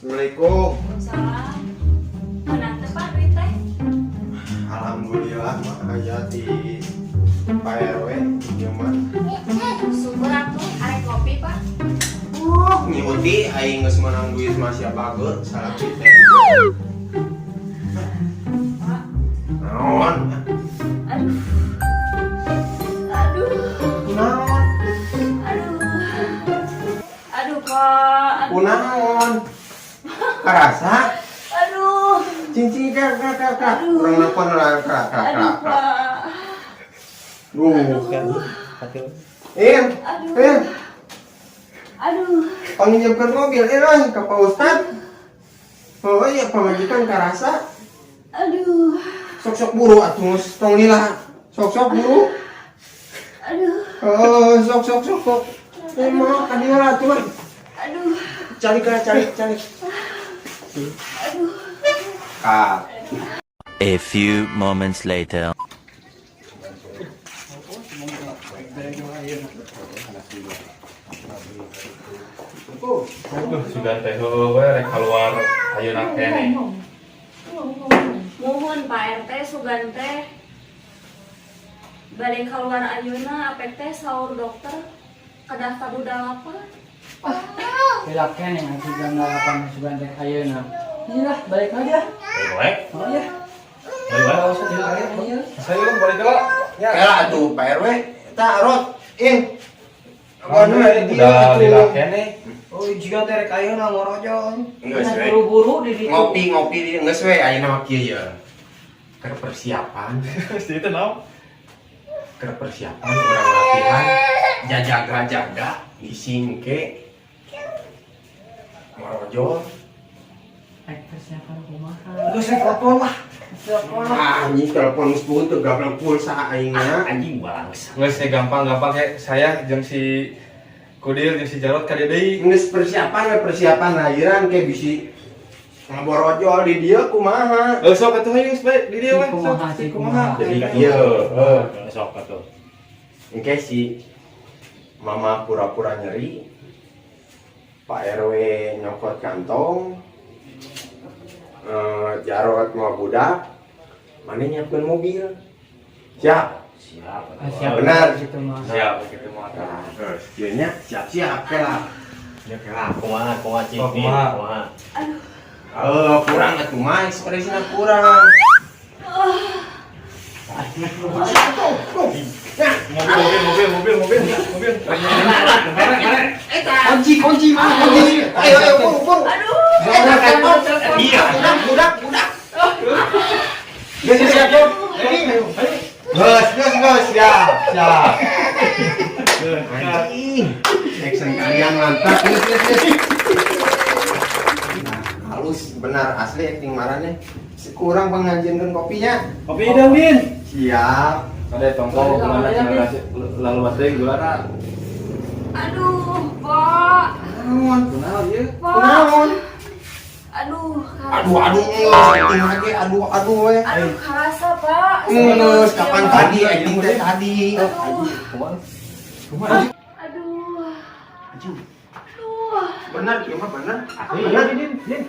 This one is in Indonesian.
Assalamualaikum. Waalaikumsalam. Mana teh Pak duit teh? Alhamdulillah mah aya di Pak RW ieu mah. Sumber atuh arek kopi Pak. Nyuti aing geus menang duit mah sia bageut salah duit teh. Pak. Naon? Aduh. Aduh. Naon? Aduh Pak. Aduh. Kunaon? Karasa? Aduh. Cincin kak. Aduh. Urang nelpon lah kak. Aduh Pak. In. Aduh. Panginjamkeun mobil euy ka Pak Ustad. Oh iya pamajikan karasa. Aduh. Sok buru atuh geus tong lila. Sok buru. Aduh. Oh, sok. Mau kadieu lah atuh. Aduh. Cari. Aduh. Kak. A few moments later. Aduh, sudah teh we rek keluar ayeuna keneh. Mohon Pak RT sugan teh bade keluar ayeuna apek teh saur dokter kadaftar budal apa? Silakan yang sudah ngalapan sudah teh ayeuna. Iyalah, balik aja. Baik. Oh iya. Baik. Usah dilakukan aja. Saya balik lah. Ya atuh Pak RW tak rot in. Kamu udah dilakukan nih. Oh, jika teh rek ayeuna ngorojo. Geus we. Buru-buru di ditu. Ngopi di geus we ayeuna mah kieu ya. Keur persiapan, Itu naon? keur persiapan urang latihan jaga disingke. Ngorojo. Persiapan kumaha. Geus we telepon lah. Telepon. Anjing telepon geus teu gablek pulsa aingna. Anjing balas. Geus gampang kayak saya jeung si Kudir jeung si Jarot ka dieu deui. Geus persiapan lahiran ke bisi ngaborojol di dieu kumaha. Sok atuh geus bae di dieu we. Kumaha. Jadi ieu, Sok atuh. engke si mama pura-pura nyeri. Pak RW nyokot kantong. Jarot mau budak. Mana nyiapkeun mobil? Siap. Siap. Siap Benar. gitu mah. Siap kitu mah. Nah, terus ieu nya siap-siap ke lah. Ya ke lah. Kumaha cik. Kumaha. Kurang atuh mah ekspresina kurang. Mobil. Kunci mana? Ayo buru. Aduh. Iya, budak. Geus siap, Geus, siap. Anjing. Action kalian mantap. Halus benar asli acting marane. Kurang pengajiankeun kopinya. Kopi dong, Din. Siap. Ada tongkol kemana lalu baterai gimana? Aduh, Pak. Naon? Kenal dia? Naon? Aduh. Acting lagi. Aduh we. Aduh, kerasa Pak. Geus kapan tadi acting teh tadi. Kumaha? Aduh. Aduh. Aduh. Benar, ieu mah benar. Iya, Din.